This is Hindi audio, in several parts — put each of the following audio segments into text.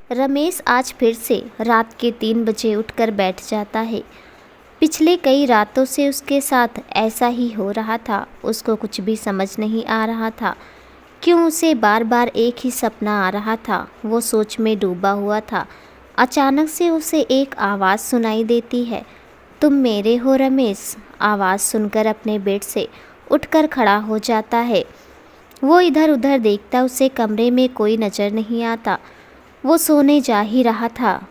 रमेश आज फिर से रात के 3 बजे उठकर बैठ जाता है। पिछले कई रातों से उसके साथ ऐसा ही हो रहा था। उसको कुछ भी समझ नहीं आ रहा था। क्यों उसे बार बार एक ही सपना आ रहा था। वो सोच में डूबा हुआ था। अचानक से उसे एक आवाज़ सुनाई देती है। तुम मेरे हो रमेश। आवाज़ सुनकर अपने बेड से उठकर खड़ा हो जाता है। वो इधर उधर देखता, उसे कमरे में कोई नज़र नहीं आता। वो सोने जा ही रहा था,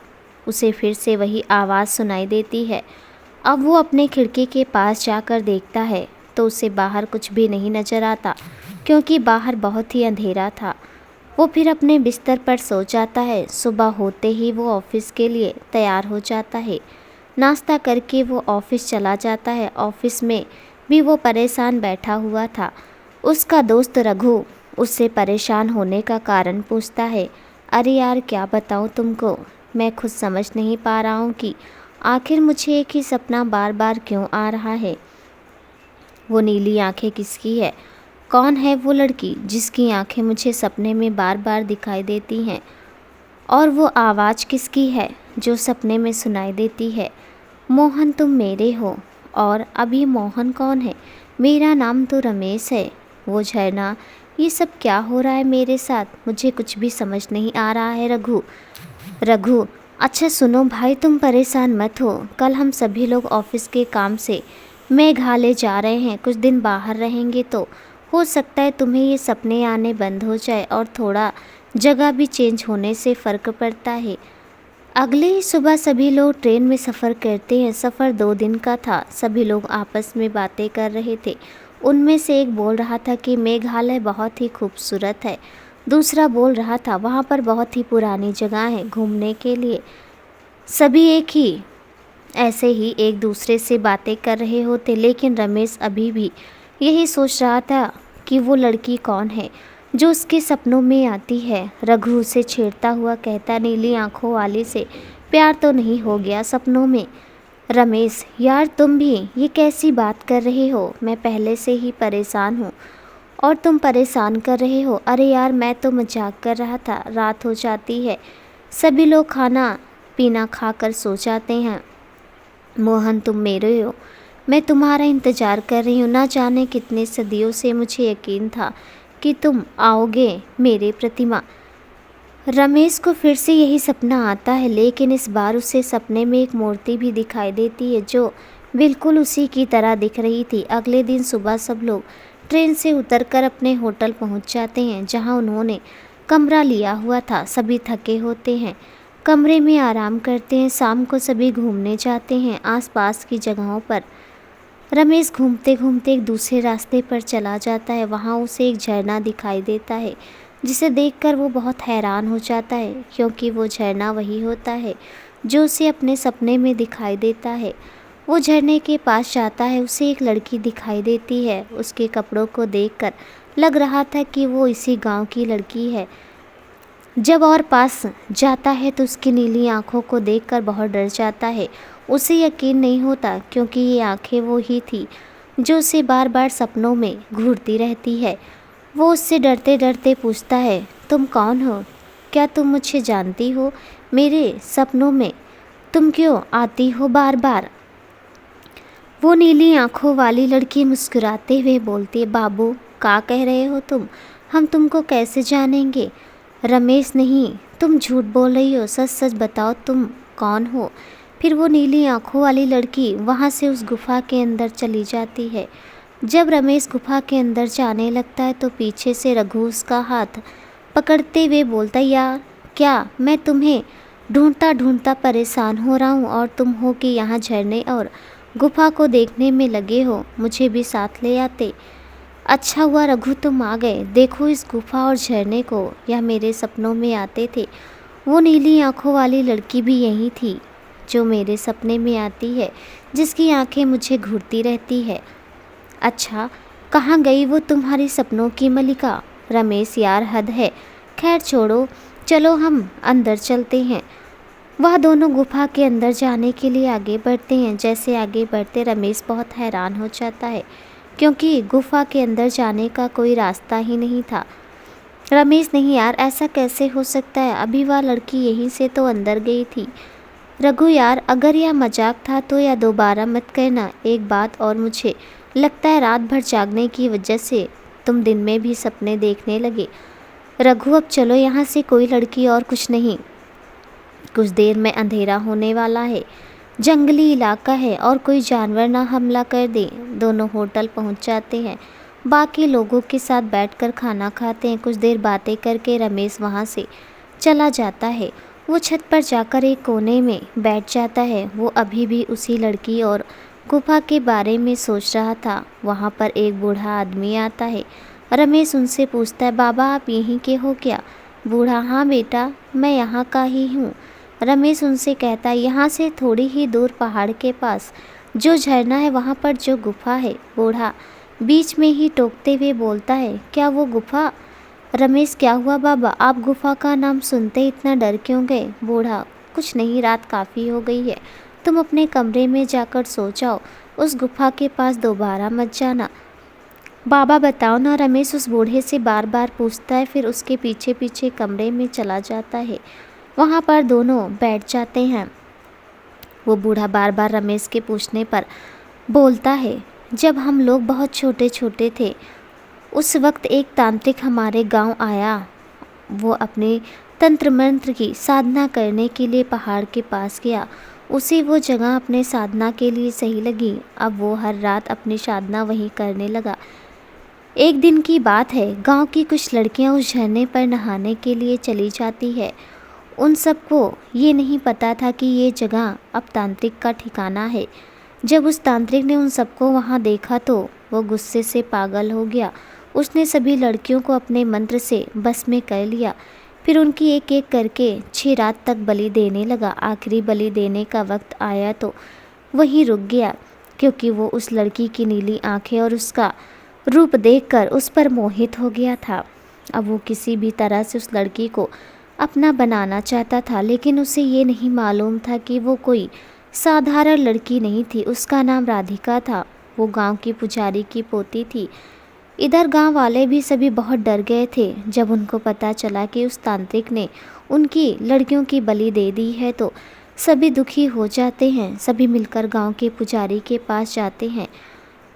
उसे फिर से वही आवाज़ सुनाई देती है। अब वो अपने खिड़की के पास जाकर देखता है तो उसे बाहर कुछ भी नहीं नज़र आता, क्योंकि बाहर बहुत ही अंधेरा था। वो फिर अपने बिस्तर पर सो जाता है। सुबह होते ही वो ऑफिस के लिए तैयार हो जाता है। नाश्ता करके वो ऑफिस चला जाता है। ऑफिस में भी वो परेशान बैठा हुआ था। उसका दोस्त रघु उससे परेशान होने का कारण पूछता है। अरे यार, क्या बताऊँ तुमको, मैं खुद समझ नहीं पा रहा हूँ कि आखिर मुझे एक ही सपना बार बार क्यों आ रहा है। वो नीली आंखें किसकी है? कौन है वो लड़की जिसकी आंखें मुझे सपने में बार बार दिखाई देती हैं? और वो आवाज़ किसकी है जो सपने में सुनाई देती है? मोहन, तुम मेरे हो। और अभी मोहन कौन है? मेरा नाम तो रमेश है। वो झरना, ये सब क्या हो रहा है मेरे साथ? मुझे कुछ भी समझ नहीं आ रहा है। रघु रघु अच्छा सुनो भाई, तुम परेशान मत हो। कल हम सभी लोग ऑफिस के काम से मेघालय जा रहे हैं। कुछ दिन बाहर रहेंगे तो हो सकता है तुम्हें ये सपने आने बंद हो जाए और थोड़ा जगह भी चेंज होने से फ़र्क पड़ता है। अगले ही सुबह सभी लोग ट्रेन में सफ़र करते हैं। सफ़र 2 दिन का था। सभी लोग आपस में बातें कर रहे थे। उनमें से एक बोल रहा था कि मेघालय बहुत ही खूबसूरत है। दूसरा बोल रहा था वहाँ पर बहुत ही पुरानी जगह है घूमने के लिए। सभी एक ही ऐसे ही एक दूसरे से बातें कर रहे होते, लेकिन रमेश अभी भी यही सोच रहा था कि वो लड़की कौन है जो उसके सपनों में आती है। रघु उसे छेड़ता हुआ कहता, नीली आंखों वाली से प्यार तो नहीं हो गया सपनों में? रमेश, यार तुम भी ये कैसी बात कर रहे हो? मैं पहले से ही परेशान हूँ और तुम परेशान कर रहे हो। अरे यार, मैं तो मजाक कर रहा था। रात हो जाती है, सभी लोग खाना पीना खाकर सो जाते हैं। मोहन, तुम मेरे हो। मैं तुम्हारा इंतज़ार कर रही हूँ। ना जाने कितने सदियों से मुझे यकीन था कि तुम आओगे मेरे प्रतिमा। रमेश को फिर से यही सपना आता है, लेकिन इस बार उसे सपने में एक मूर्ति भी दिखाई देती है जो बिल्कुल उसी की तरह दिख रही थी। अगले दिन सुबह सब लोग ट्रेन से उतरकर अपने होटल पहुंच जाते हैं, जहां उन्होंने कमरा लिया हुआ था। सभी थके होते हैं, कमरे में आराम करते हैं। शाम को सभी घूमने जाते हैं आसपास की जगहों पर। रमेश घूमते घूमते एक दूसरे रास्ते पर चला जाता है। वहाँ उसे एक झरना दिखाई देता है, जिसे देखकर वो बहुत हैरान हो जाता है, क्योंकि वो झरना वही होता है जो उसे अपने सपने में दिखाई देता है। वो झरने के पास जाता है। उसे एक लड़की दिखाई देती है। उसके कपड़ों को देखकर लग रहा था कि वो इसी गांव की लड़की है। जब और पास जाता है तो उसकी नीली आंखों को देखकर बहुत डर जाता है। उसे यकीन नहीं होता, क्योंकि ये आंखें वो ही थी जो उसे बार बार सपनों में घूरती रहती है। वो उससे डरते डरते पूछता है, तुम कौन हो? क्या तुम मुझे जानती हो? मेरे सपनों में तुम क्यों आती हो बार बार? वो नीली आंखों वाली लड़की मुस्कुराते हुए बोलती है, बाबू, क्या कह रहे हो तुम? हम तुमको कैसे जानेंगे? रमेश, नहीं, तुम झूठ बोल रही हो। सच सच बताओ, तुम कौन हो? फिर वो नीली आंखों वाली लड़की वहाँ से उस गुफा के अंदर चली जाती है। जब रमेश गुफा के अंदर जाने लगता है तो पीछे से रघु उसका हाथ पकड़ते हुए बोलता है, यार, क्या मैं तुम्हें ढूंढता ढूंढता परेशान हो रहा हूँ और तुम हो कि यहाँ झरने और गुफा को देखने में लगे हो? मुझे भी साथ ले आते। अच्छा हुआ रघु तुम आ गए। देखो इस गुफा और झरने को, यह मेरे सपनों में आते थे। वो नीली आंखों वाली लड़की भी यही थी जो मेरे सपने में आती है, जिसकी आंखें मुझे घूरती रहती है। अच्छा, कहाँ गई वो तुम्हारी सपनों की मलिका? रमेश, यार हद है। खैर छोड़ो, चलो हम अंदर चलते हैं। वह दोनों गुफा के अंदर जाने के लिए आगे बढ़ते हैं। जैसे आगे बढ़ते रमेश बहुत हैरान हो जाता है, क्योंकि गुफा के अंदर जाने का कोई रास्ता ही नहीं था। रमेश, नहीं यार, ऐसा कैसे हो सकता है? अभी वह लड़की यहीं से तो अंदर गई थी। रघु यार, अगर यह मजाक था तो यह दोबारा मत कहना। एक बात और, मुझे लगता है रात भर जागने की वजह से तुम दिन में भी सपने देखने लगे। रघु, अब चलो यहाँ से, कोई लड़की और कुछ नहीं। कुछ देर में अंधेरा होने वाला है, जंगली इलाका है और कोई जानवर ना हमला कर दे। दोनों होटल पहुँच जाते हैं, बाकी लोगों के साथ बैठकर खाना खाते हैं। कुछ देर बातें करके रमेश वहाँ से चला जाता है। वो छत पर जाकर एक कोने में बैठ जाता है। वो अभी भी उसी लड़की और गुफा के बारे में सोच रहा था। वहाँ पर एक बूढ़ा आदमी आता है। रमेश उनसे पूछता है, बाबा आप यहीं के हो क्या? बूढ़ा, हाँ बेटा, मैं यहाँ का ही हूँ। रमेश उनसे कहता है, यहाँ से थोड़ी ही दूर पहाड़ के पास जो झरना है वहाँ पर जो गुफा है। बूढ़ा बीच में ही टोकते हुए बोलता है, क्या वो गुफा? रमेश, क्या हुआ बाबा, आप गुफा का नाम सुनते इतना डर क्यों गए? बूढ़ा, कुछ नहीं, रात काफ़ी हो गई है, तुम अपने कमरे में जाकर सो जाओ, उस गुफा के पास दोबारा मत जाना। बाबा बताओ ना, रमेश उस बूढ़े से बार बार पूछता है, फिर उसके पीछे पीछे कमरे में चला जाता है। वहाँ पर दोनों बैठ जाते हैं। वो बूढ़ा बार बार रमेश के पूछने पर बोलता है, जब हम लोग बहुत छोटे छोटे थे उस वक्त एक तांत्रिक हमारे गांव आया। वो अपने तंत्र मंत्र की साधना करने के लिए पहाड़ के पास गया। उसे वो जगह अपने साधना के लिए सही लगी। अब वो हर रात अपनी साधना वहीं करने लगा। एक दिन की बात है, गांव की कुछ लड़कियां उस झरने पर नहाने के लिए चली जाती है। उन सबको ये नहीं पता था कि ये जगह अब तांत्रिक का ठिकाना है। जब उस तांत्रिक ने उन सबको वहाँ देखा तो वो गुस्से से पागल हो गया। उसने सभी लड़कियों को अपने मंत्र से बस में कर लिया। फिर उनकी एक एक करके 6 रात तक बलि देने लगा। आखिरी बलि देने का वक्त आया तो वहीं रुक गया, क्योंकि वो उस लड़की की नीली आंखें और उसका रूप देखकर उस पर मोहित हो गया था। अब वो किसी भी तरह से उस लड़की को अपना बनाना चाहता था, लेकिन उसे ये नहीं मालूम था कि वो कोई साधारण लड़की नहीं थी। उसका नाम राधिका था। वो गांव की पुजारी की पोती थी। इधर गांव वाले भी सभी बहुत डर गए थे। जब उनको पता चला कि उस तांत्रिक ने उनकी लड़कियों की बलि दे दी है तो सभी दुखी हो जाते हैं। सभी मिलकर गांव के पुजारी के पास जाते हैं।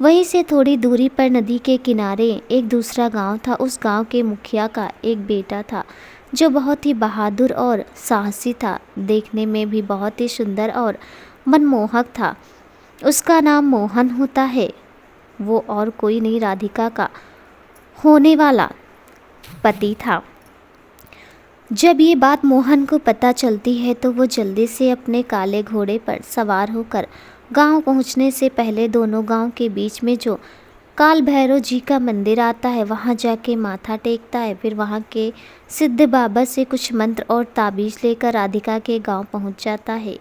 वहीं से थोड़ी दूरी पर नदी के किनारे एक दूसरा गांव था। उस गांव के मुखिया का एक बेटा था जो बहुत ही बहादुर और साहसी था, देखने में भी बहुत ही सुंदर और मनमोहक था। उसका नाम मोहन होता है। वो और कोई नहीं, राधिका का होने वाला पति था। जब ये बात मोहन को पता चलती है तो वो जल्दी से अपने काले घोड़े पर सवार होकर गांव पहुंचने से पहले दोनों गांव के बीच में जो काल भैरव जी का मंदिर आता है वहां जाके माथा टेकता है। फिर वहां के सिद्ध बाबा से कुछ मंत्र और ताबीज़ लेकर राधिका के गांव पहुंच जाता है।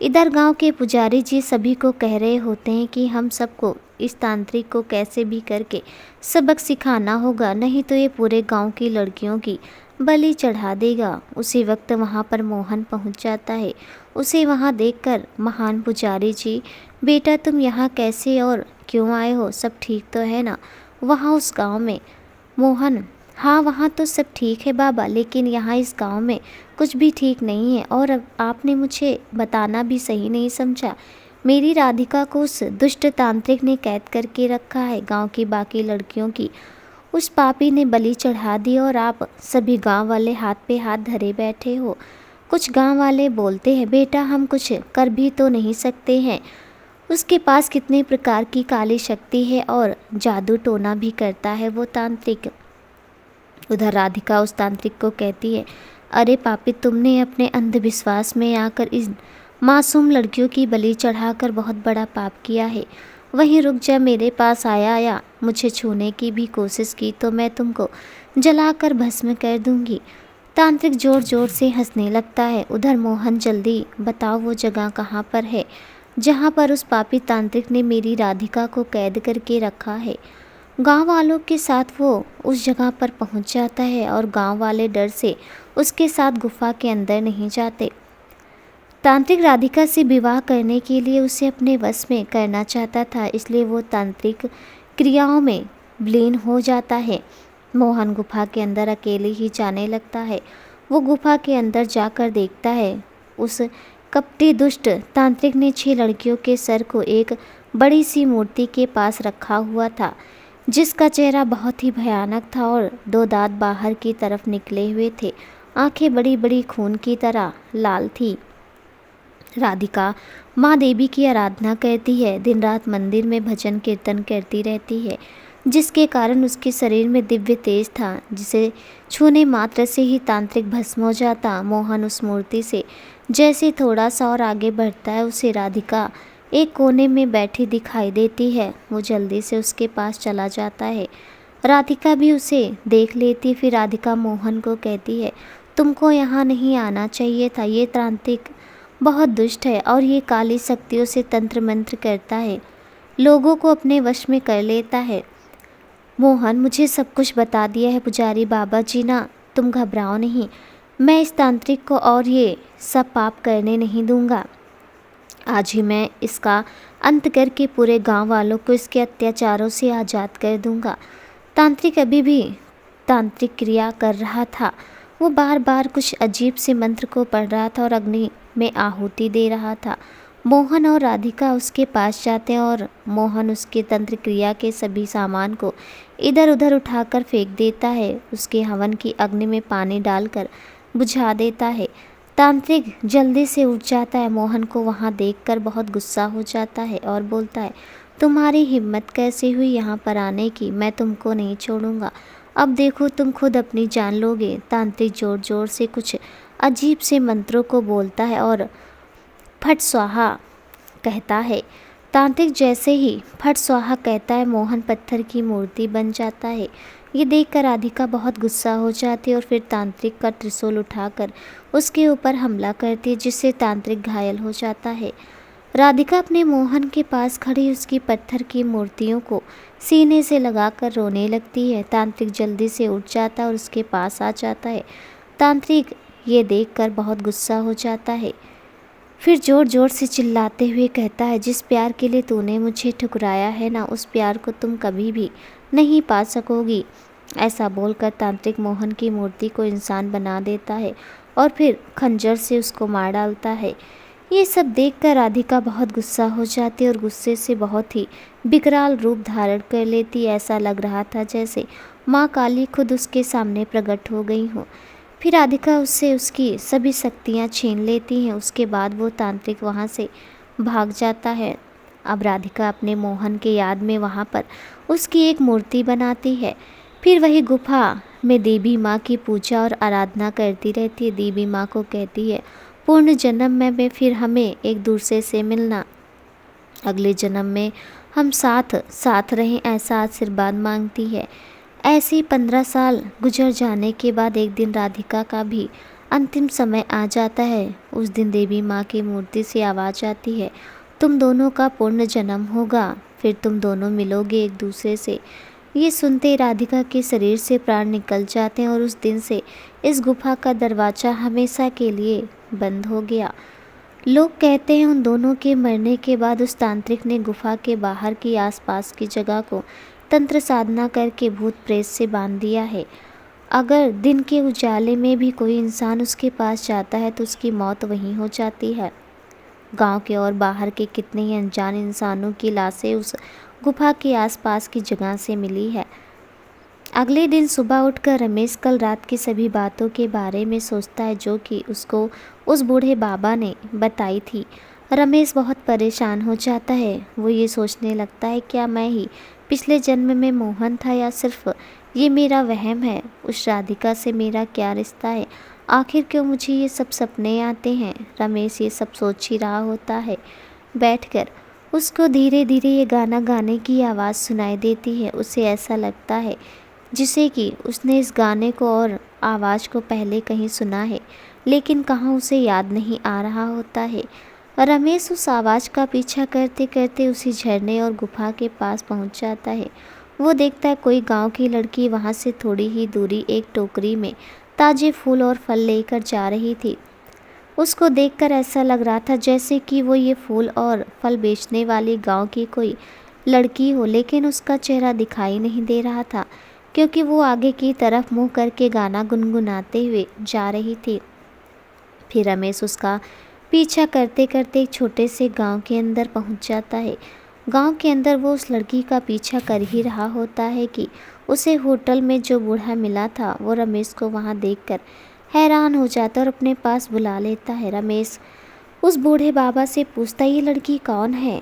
इधर गांव के पुजारी जी सभी को कह रहे होते हैं कि हम सबको इस तांत्रिक को कैसे भी करके सबक सिखाना होगा, नहीं तो ये पूरे गांव की लड़कियों की बलि चढ़ा देगा। उसी वक्त वहां पर मोहन पहुंच जाता है। उसे वहां देखकर महान पुजारी जी, बेटा तुम यहाँ कैसे और क्यों आए हो? सब ठीक तो है ना वहाँ उस गांव में? मोहन, हाँ वहाँ तो सब ठीक है बाबा, लेकिन यहाँ इस गांव में कुछ भी ठीक नहीं है। और अब आपने मुझे बताना भी सही नहीं समझा। मेरी राधिका को उस दुष्ट तांत्रिक ने कैद करके रखा है। गांव की बाकी लड़कियों की उस पापी ने बलि चढ़ा दी और आप सभी गांव वाले हाथ पे हाथ धरे बैठे हो। कुछ गांव वाले बोलते हैं, बेटा हम कुछ कर भी तो नहीं सकते हैं, उसके पास कितने प्रकार की काली शक्ति है और जादू टोना भी करता है वो तांत्रिक। उधर राधिका उस तांत्रिक को कहती है, अरे पापी, तुमने अपने अंधविश्वास में आकर इस मासूम लड़कियों की बलि चढ़ाकर बहुत बड़ा पाप किया है। वहीं रुक जा, मेरे पास आया या मुझे छूने की भी कोशिश की तो मैं तुमको जलाकर भस्म कर दूंगी। तांत्रिक जोर जोर से हंसने लगता है। उधर मोहन, जल्दी बताओ वो जगह कहाँ पर है जहाँ पर उस पापी तांत्रिक ने मेरी राधिका को कैद करके रखा है। गांव वालों के साथ वो उस जगह पर पहुंच जाता है और गांव वाले डर से उसके साथ गुफा के अंदर नहीं जाते। तांत्रिक राधिका से विवाह करने के लिए उसे अपने वश में करना चाहता था, इसलिए वो तांत्रिक क्रियाओं में विलीन हो जाता है। मोहन गुफा के अंदर अकेले ही जाने लगता है। वो गुफा के अंदर जाकर देखता है उस कपटी दुष्ट तांत्रिक ने 6 लड़कियों के सर को एक बड़ी सी मूर्ति के पास रखा हुआ था, जिसका चेहरा बहुत ही भयानक था और 2 दांत बाहर की तरफ निकले हुए थे। आंखें बड़ी बड़ी खून की तरह लाल थी। राधिका माँ देवी की आराधना करती है, दिन रात मंदिर में भजन कीर्तन करती रहती है, जिसके कारण उसके शरीर में दिव्य तेज था, जिसे छूने मात्र से ही तांत्रिक भस्म हो जाता। मोहन उस मूर्ति से जैसे थोड़ा सा और आगे बढ़ता है, उसे राधिका एक कोने में बैठी दिखाई देती है। वो जल्दी से उसके पास चला जाता है। राधिका भी उसे देख लेती। फिर राधिका मोहन को कहती है, तुमको यहाँ नहीं आना चाहिए था। ये तांत्रिक बहुत दुष्ट है और ये काली शक्तियों से तंत्र मंत्र करता है, लोगों को अपने वश में कर लेता है। मोहन, मुझे सब कुछ बता दिया है पुजारी बाबा जी ना, तुम घबराओ नहीं। मैं इस तांत्रिक को और ये सब पाप करने नहीं दूंगा। आज ही मैं इसका अंत करके पूरे गांव वालों को इसके अत्याचारों से आज़ाद कर दूंगा। तांत्रिक अभी भी तांत्रिक क्रिया कर रहा था। वो बार बार कुछ अजीब से मंत्र को पढ़ रहा था और अग्नि में आहुति दे रहा था। मोहन और राधिका उसके पास जाते हैं और मोहन उसके तंत्र क्रिया के सभी सामान को इधर उधर उठाकर फेंक देता है। उसके हवन की अग्नि में पानी डालकर बुझा देता है। तांत्रिक जल्दी से उठ जाता है। मोहन को वहाँ देखकर बहुत गुस्सा हो जाता है और बोलता है, तुम्हारी हिम्मत कैसे हुई यहाँ पर आने की? मैं तुमको नहीं छोड़ूंगा। अब देखो तुम खुद अपनी जान लोगे। तांत्रिक जोर जोर से कुछ अजीब से मंत्रों को बोलता है और फट स्वाहा कहता है। तांत्रिक जैसे ही फट स्वाहा कहता है, मोहन पत्थर की मूर्ति बन जाता है। ये देखकर राधिका बहुत गुस्सा हो जाती है और फिर तांत्रिक का त्रिशूल उठाकर उसके ऊपर हमला करती है, जिससे तांत्रिक घायल हो जाता है। राधिका अपने मोहन के पास खड़ी उसकी पत्थर की मूर्तियों को सीने से लगाकर रोने लगती है। तांत्रिक जल्दी से उठ जाता है और उसके पास आ जाता है। तांत्रिक ये देखकर बहुत गुस्सा हो जाता है। फिर जोर जोर से चिल्लाते हुए कहता है, जिस प्यार के लिए तूने मुझे ठुकराया है ना, उस प्यार को तुम कभी भी नहीं पा सकोगी। ऐसा बोलकर तांत्रिक मोहन की मूर्ति को इंसान बना देता है और फिर खंजर से उसको मार डालता है। ये सब देखकर राधिका बहुत गुस्सा हो जाती है और गुस्से से बहुत ही विकराल रूप धारण कर लेती। ऐसा लग रहा था जैसे माँ काली खुद उसके सामने प्रकट हो गई हो। फिर राधिका उससे उसकी सभी शक्तियाँ छीन लेती हैं। उसके बाद वो तांत्रिक वहाँ से भाग जाता है। अब राधिका अपने मोहन के याद में वहाँ पर उसकी एक मूर्ति बनाती है। फिर वही गुफा में देवी माँ की पूजा और आराधना करती रहती है। देवी माँ को कहती है, पूर्ण जन्म में फिर हमें एक दूसरे से मिलना, अगले जन्म में हम साथ साथ रहें, ऐसा आशीर्वाद मांगती है। ऐसे ही 15 साल गुजर जाने के बाद एक दिन राधिका का भी अंतिम समय आ जाता है। उस दिन देवी माँ की मूर्ति से आवाज़ आती है, तुम दोनों का पूर्ण जन्म होगा, फिर तुम दोनों मिलोगे एक दूसरे से। ये सुनते ही राधिका के शरीर से प्राण निकल जाते हैं और उस दिन से इस गुफा का दरवाज़ा हमेशा के लिए बंद हो गया। लोग कहते हैं उन दोनों के मरने के बाद उस तांत्रिक ने गुफा के बाहर की आसपास की जगह को तंत्र साधना करके भूत प्रेत से बांध दिया है। अगर दिन के उजाले में भी कोई इंसान उसके पास जाता है तो उसकी मौत वहीं हो जाती है। गांव के और बाहर के कितने ही अनजान इंसानों की लाशें उस गुफा के आसपास की जगह से मिली है। अगले दिन सुबह उठकर रमेश कल रात की सभी बातों के बारे में सोचता है जो कि उसको उस बूढ़े बाबा ने बताई थी। रमेश बहुत परेशान हो जाता है। वो ये सोचने लगता है, क्या मैं ही पिछले जन्म में मोहन था या सिर्फ ये मेरा वहम है? उस राधिका से मेरा क्या रिश्ता है? आखिर क्यों मुझे ये सब सपने आते हैं? रमेश ये सब सोच ही रहा होता है बैठकर। उसको धीरे धीरे ये गाना गाने की आवाज़ सुनाई देती है। उसे ऐसा लगता है जिसे कि उसने इस गाने को और आवाज़ को पहले कहीं सुना है, लेकिन कहाँ उसे याद नहीं आ रहा होता है। रमेश उस आवाज़ का पीछा करते करते उसी झरने और गुफा के पास पहुंच जाता है। वो देखता है कोई गांव की लड़की वहां से थोड़ी ही दूरी एक टोकरी में ताज़े फूल और फल लेकर जा रही थी। उसको देखकर ऐसा लग रहा था जैसे कि वो ये फूल और फल बेचने वाली गांव की कोई लड़की हो, लेकिन उसका चेहरा दिखाई नहीं दे रहा था क्योंकि वो आगे की तरफ मुंह करके गाना गुनगुनाते हुए जा रही थी। फिर रमेश उसका पीछा करते करते एक छोटे से गांव के अंदर पहुंच जाता है। गांव के अंदर वो उस लड़की का पीछा कर ही रहा होता है कि उसे होटल में जो बूढ़ा मिला था वो रमेश को वहां देखकर हैरान हो जाता है और अपने पास बुला लेता है। रमेश उस बूढ़े बाबा से पूछता है, ये लड़की कौन है,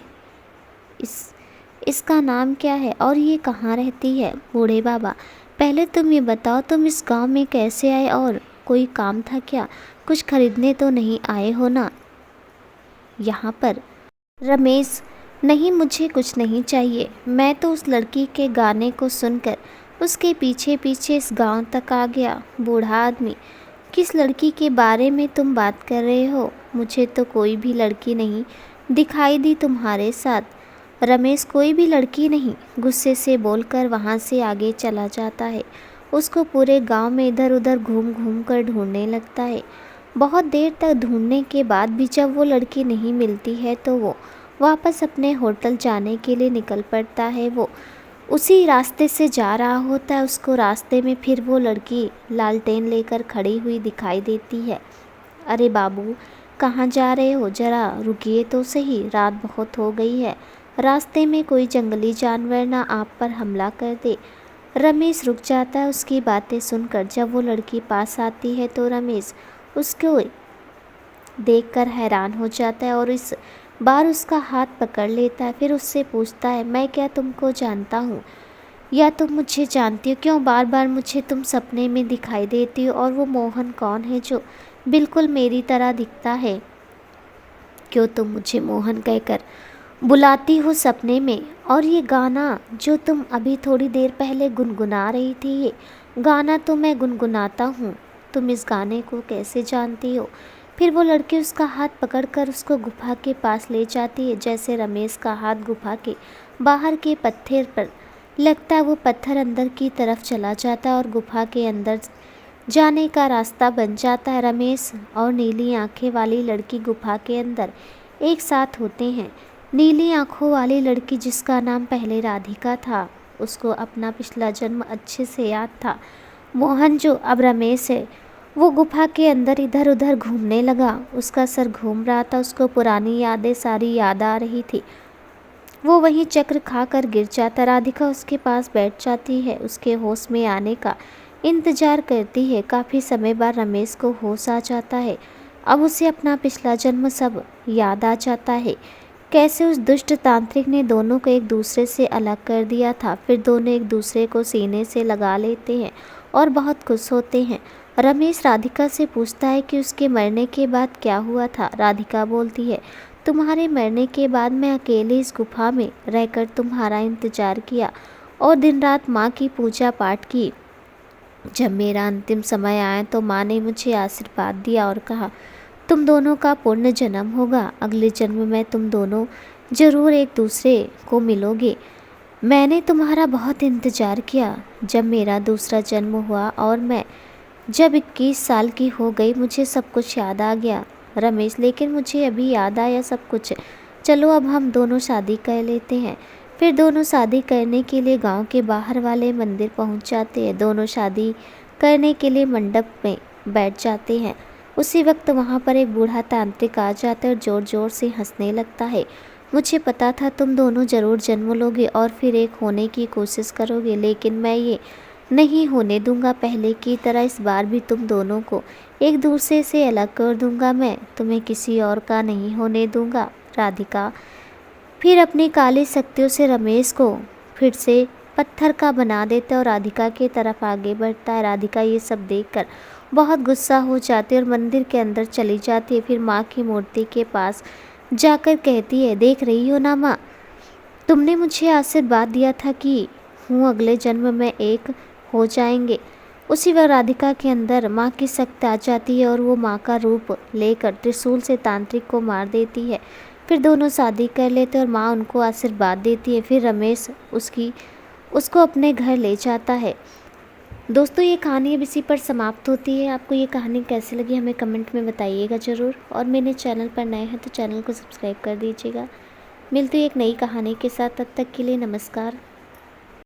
इसका नाम क्या है और ये कहाँ रहती है? बूढ़े बाबा, पहले तुम ये बताओ, तुम इस गांव में कैसे आए और कोई काम था क्या? कुछ खरीदने तो नहीं आए हो ना यहाँ पर? रमेश, नहीं, मुझे कुछ नहीं चाहिए। मैं तो उस लड़की के गाने को सुनकर उसके पीछे पीछे इस गांव तक आ गया। बूढ़ा आदमी, किस लड़की के बारे में तुम बात कर रहे हो? मुझे तो कोई भी लड़की नहीं दिखाई दी तुम्हारे साथ। रमेश, कोई भी लड़की नहीं, गुस्से से बोलकर वहाँ से आगे चला जाता है। उसको पूरे गांव में इधर उधर घूम घूम कर ढूंढने लगता है। बहुत देर तक ढूंढने के बाद भी जब वो लड़की नहीं मिलती है तो वो वापस अपने होटल जाने के लिए निकल पड़ता है। वो उसी रास्ते से जा रहा होता है। उसको रास्ते में फिर वो लड़की लालटेन लेकर खड़ी हुई दिखाई देती है। अरे बाबू, कहाँ जा रहे हो? ज़रा रुकिए तो सही, रात बहुत हो गई है। रास्ते में कोई जंगली जानवर ना आप पर हमला कर दे। रमेश रुक जाता है उसकी बातें सुनकर। जब वो लड़की पास आती है तो रमेश उसको देखकर हैरान हो जाता है और इस बार उसका हाथ पकड़ लेता है। फिर उससे पूछता है, मैं क्या तुमको जानता हूँ या तुम मुझे जानती हो? क्यों बार बार मुझे तुम सपने में दिखाई देती हो? और वो मोहन कौन है जो बिल्कुल मेरी तरह दिखता है? क्यों तुम मुझे मोहन कहकर बुलाती हो सपने में? और ये गाना जो तुम अभी थोड़ी देर पहले गुनगुना रही थी, ये गाना तो मैं गुनगुनाता हूँ। तुम इस गाने को कैसे जानती हो? फिर वो लड़की उसका हाथ पकड़कर उसको गुफा के पास ले जाती है। जैसे रमेश का हाथ गुफा के बाहर के पत्थर पर लगता है, वो पत्थर अंदर की तरफ चला जाता है और गुफा के अंदर जाने का रास्ता बन जाता है। रमेश और नीली आंखें वाली लड़की गुफा के अंदर एक साथ होते हैं। नीली आंखों वाली लड़की, जिसका नाम पहले राधिका था, उसको अपना पिछला जन्म अच्छे से याद था। मोहन, जो अब रमेश है, वो गुफा के अंदर इधर उधर घूमने लगा। उसका सर घूम रहा था, उसको पुरानी यादें सारी याद आ रही थी। वो वहीं चक्र खाकर गिर जाता। राधिका उसके पास बैठ जाती है, उसके होश में आने का इंतजार करती है। काफ़ी समय बाद रमेश को होश आ जाता है। अब उसे अपना पिछला जन्म सब याद आ जाता है। कैसे उस दुष्ट तांत्रिक ने दोनों को एक दूसरे से अलग कर दिया था। फिर दोनों एक दूसरे को सीने से लगा लेते हैं और बहुत खुश होते हैं। रमेश राधिका से पूछता है कि उसके मरने के बाद क्या हुआ था। राधिका बोलती है, तुम्हारे मरने के बाद मैं अकेले इस गुफा में रहकर तुम्हारा इंतजार किया और दिन रात माँ की पूजा पाठ की। जब मेरा अंतिम समय आया तो माँ ने मुझे आशीर्वाद दिया और कहा, तुम दोनों का पुण्य जन्म होगा। अगले जन्म में तुम दोनों जरूर एक दूसरे को मिलोगे। मैंने तुम्हारा बहुत इंतज़ार किया। जब मेरा दूसरा जन्म हुआ और मैं जब 21 साल की हो गई, मुझे सब कुछ याद आ गया। रमेश, लेकिन मुझे अभी याद आया सब कुछ। चलो अब हम दोनों शादी कर लेते हैं। फिर दोनों शादी करने के लिए गांव के बाहर वाले मंदिर पहुंच जाते हैं। दोनों शादी करने के लिए मंडप में बैठ जाते हैं। उसी वक्त वहां पर एक बूढ़ा तांत्रिक आ जाता है और ज़ोर ज़ोर से हंसने लगता है। मुझे पता था तुम दोनों ज़रूर जन्म लोगे और फिर एक होने की कोशिश करोगे, लेकिन मैं ये नहीं होने दूंगा। पहले की तरह इस बार भी तुम दोनों को एक दूसरे से अलग कर दूंगा। मैं तुम्हें किसी और का नहीं होने दूंगा। राधिका फिर अपनी काली शक्तियों से रमेश को फिर से पत्थर का बना देता है और राधिका की तरफ आगे बढ़ता है। राधिका ये सब देखकर बहुत गुस्सा हो जाती है और मंदिर के अंदर चली जाती है। फिर माँ की मूर्ति के पास जाकर कहती है, देख रही हो ना माँ, तुमने मुझे आशीर्वाद दिया था कि अगले जन्म में एक हो जाएंगे। उसी वक्त राधिका के अंदर माँ की शक्ति आ जाती है और वो माँ का रूप लेकर त्रिशूल से तांत्रिक को मार देती है। फिर दोनों शादी कर लेते और माँ उनको आशीर्वाद देती है। फिर रमेश उसको अपने घर ले जाता है। दोस्तों, ये कहानी अब इसी पर समाप्त होती है। आपको ये कहानी कैसी लगी हमें कमेंट में बताइएगा ज़रूर, और मेरे चैनल पर नए हैं तो चैनल को सब्सक्राइब कर दीजिएगा। मिलती है एक नई कहानी के साथ, तब तक के लिए नमस्कार।